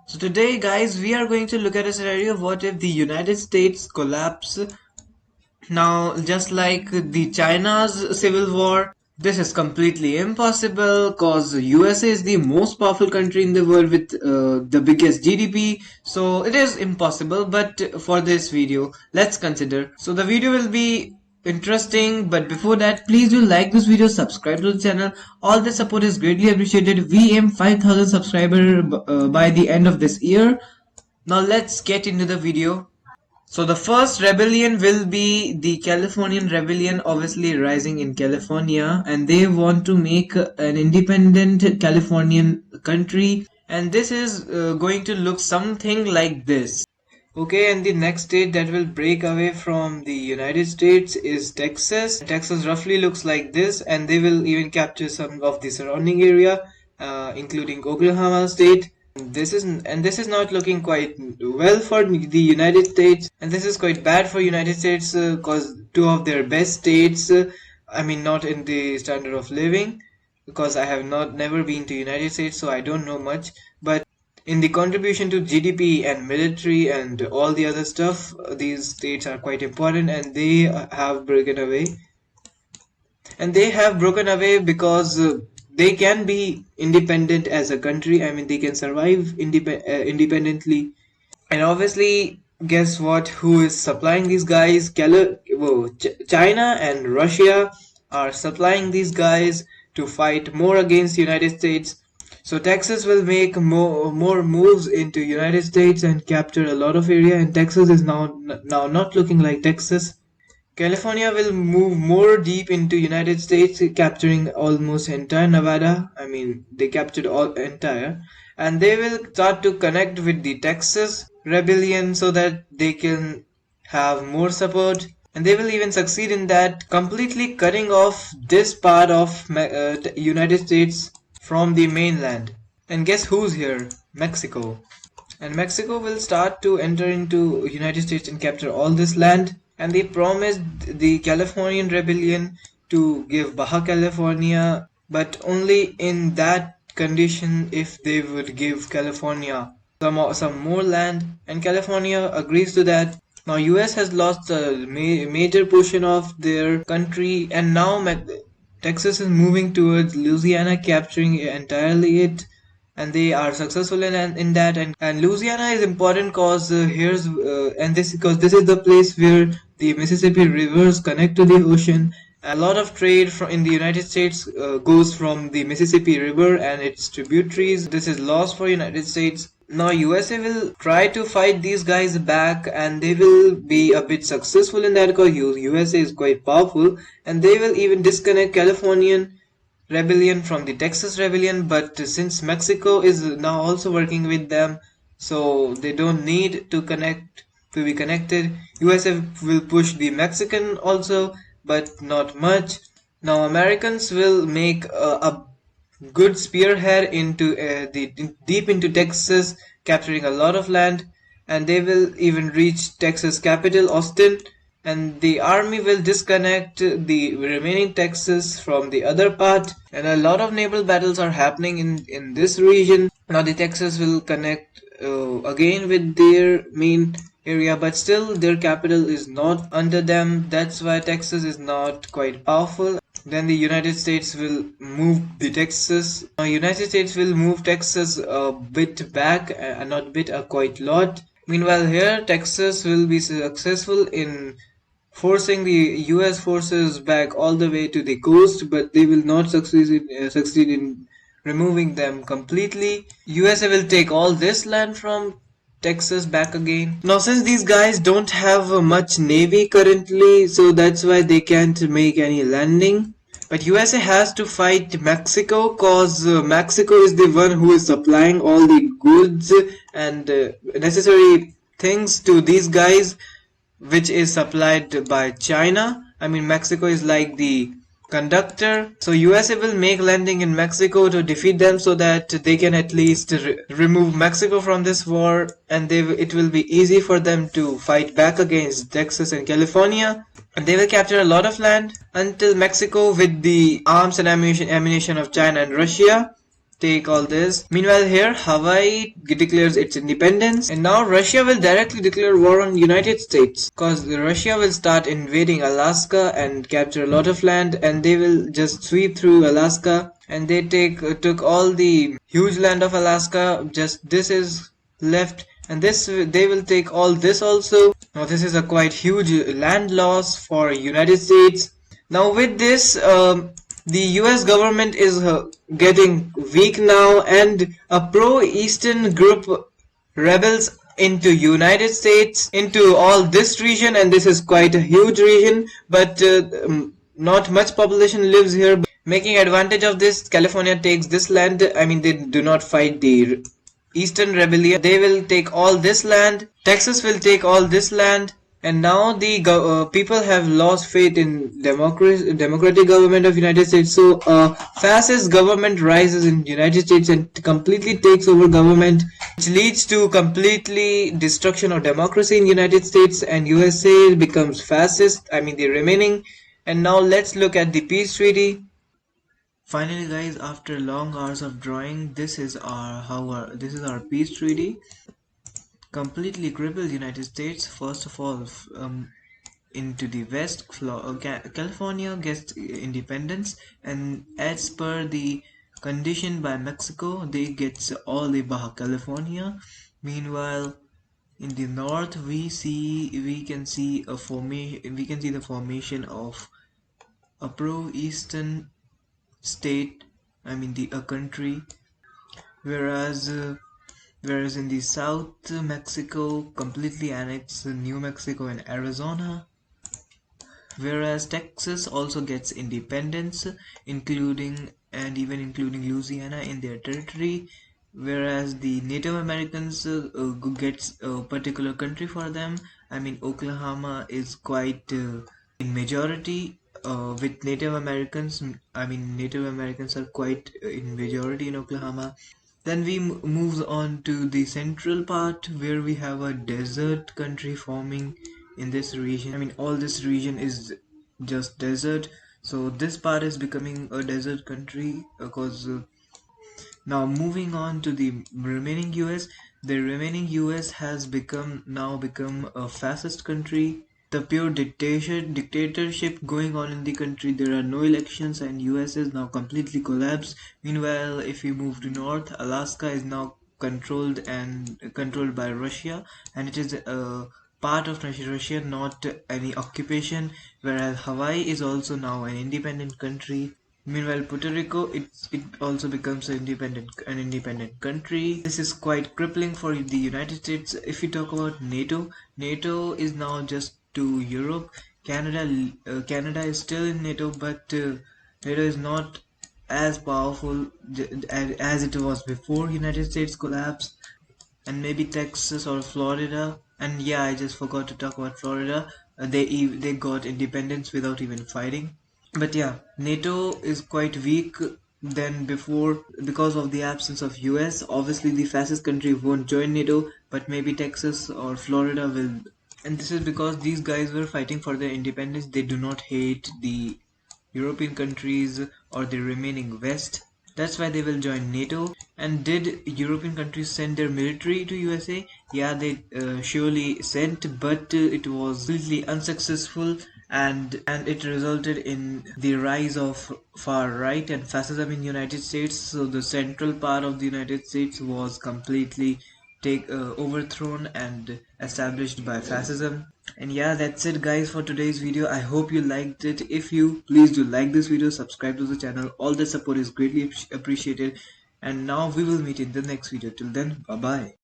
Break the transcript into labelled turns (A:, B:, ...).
A: So today guys we are going to look at a scenario of what if the United States collapse. Now just like the China's civil war, this is completely impossible cause USA is the most powerful country in the world with the biggest GDP, so it is impossible. But for this video let's consider, so the video will be interesting, but before that please do like this video, subscribe to the channel. All the support is greatly appreciated. We aim 5,000 subscribers by the end of this year. Now let's get into the video. So the first rebellion will be the Californian rebellion, obviously rising in California, and they want to make an independent Californian country, and this is going to look something like this. Okay, and the next state that will break away from the United States is Texas. Texas roughly looks like this, and they will even capture some of the surrounding area, including Oklahoma State. This is not looking quite well for the United States, and this is quite bad for United States because two of their best states, I mean not in the standard of living, because I have never been to United States, so I don't know much, but in the contribution to GDP and military and all the other stuff, these states are quite important, and they have broken away. And they have broken away because they can be independent as a country. I mean, they can survive independently. And obviously, guess what? Who is supplying these guys? China and Russia are supplying these guys to fight more against United States. So Texas will make more moves into United States and capture a lot of area. And Texas is now not looking like Texas. California will move more deep into United States, capturing almost entire Nevada. I mean, they captured all entire, and they will start to connect with the Texas rebellion so that they can have more support, and they will even succeed in that, completely cutting off this part of United States from the mainland. And guess who's here? Mexico. And Mexico will start to enter into United States and capture all this land. And they promised the Californian rebellion to give Baja California, but only in that condition if they would give California some more land, and California agrees to that. Now US has lost a major portion of their country, and now Texas is moving towards Louisiana, capturing entirely it, and they are successful in that. And Louisiana is important cause because this is the place where the Mississippi rivers connect to the ocean. A lot of trade in the United States goes from the Mississippi River and its tributaries. This is loss for United States. Now USA will try to fight these guys back, and they will be a bit successful in that because USA is quite powerful, and they will even disconnect Californian rebellion from the Texas rebellion. But since Mexico is now also working with them, so they don't need to be connected. USA will push the Mexican also, but not much. Now Americans will make a good spearhead into deep into Texas, capturing a lot of land, and they will even reach Texas capital Austin, and the army will disconnect the remaining Texas from the other part, and a lot of naval battles are happening in this region. Now the Texas will connect again with their main area, but still their capital is not under them. That's why Texas is not quite powerful. Then the United States will move the Texas. Now United States will move Texas a bit back, not bit, a quite lot. Meanwhile here Texas will be successful in forcing the US forces back all the way to the coast, but they will not succeed in removing them completely. USA will take all this land from Texas back again. Now since these guys don't have much navy currently, so that's why they can't make any landing. But USA has to fight Mexico cause Mexico is the one who is supplying all the goods and necessary things to these guys, which is supplied by China. I mean, Mexico is like the conductor. So USA will make landing in Mexico to defeat them so that they can at least remove Mexico from this war, and it will be easy for them to fight back against Texas and California. And they will capture a lot of land until Mexico, with the arms and ammunition of China and Russia, take all this. Meanwhile here, Hawaii declares its independence, and now Russia will directly declare war on United States, cause Russia will start invading Alaska and capture a lot of land, and they will just sweep through Alaska, and they took all the huge land of Alaska. Just this is left, and this they will take all this also. Now this is a quite huge land loss for United States. Now with this, the US government is getting weak now, and a pro-Eastern group rebels into United States, into all this region, and this is quite a huge region, but not much population lives here. Making advantage of this, California takes this land. I mean, they do not fight the Eastern Rebellion. They will take all this land. Texas will take all this land. And now the people have lost faith in democratic government of United States. So fascist government rises in United States and completely takes over government, which leads to completely destruction of democracy in United States, and USA becomes fascist. I mean, the remaining. And now let's look at the peace treaty. Finally, guys, after long hours of drawing, this is our peace treaty. Completely crippled United States. First of all, into the west, California gets independence, and as per the condition by Mexico, they get all the Baja California. Meanwhile, in the north, we can see the formation of a pro-eastern state, I mean a country, whereas in the south, Mexico completely annexes New Mexico and Arizona, whereas Texas also gets independence, including Louisiana in their territory, whereas the Native Americans gets a particular country for them. I mean, Oklahoma is quite in majority with Native Americans. I mean, Native Americans are quite in majority in Oklahoma. Then we move on to the central part, where we have a desert country forming in this region. I mean, all this region is just desert, so this part is becoming a desert country because now moving on to the remaining US. The remaining US has become a fascist country. The pure dictatorship going on in the country. There are no elections, and US is now completely collapsed. Meanwhile, if we move to north, Alaska is now controlled by Russia, and it is a part of Russia, not any occupation. Whereas Hawaii is also now an independent country. Meanwhile, Puerto Rico, it also becomes an independent country. This is quite crippling for the United States. If we talk about NATO is now just to Europe. Canada is still in NATO, but NATO is not as powerful as it was before United States collapse. And maybe Texas or Florida. And yeah, I just forgot to talk about Florida. They got independence without even fighting. But yeah, NATO is quite weak than before because of the absence of US. Obviously, the fascist country won't join NATO, but maybe Texas or Florida will. And this is because these guys were fighting for their independence. They do not hate the European countries or the remaining West. That's why they will join NATO. And did European countries send their military to USA? Yeah, they surely sent, but it was completely unsuccessful, and it resulted in the rise of far right and fascism in United States. So the central part of the United States was completely overthrown and established by fascism. And yeah, that's it guys for today's video. I hope you liked it. If you, please do like this video, subscribe to the channel. All the support is greatly appreciated. And now we will meet in the next video. Till then, bye bye.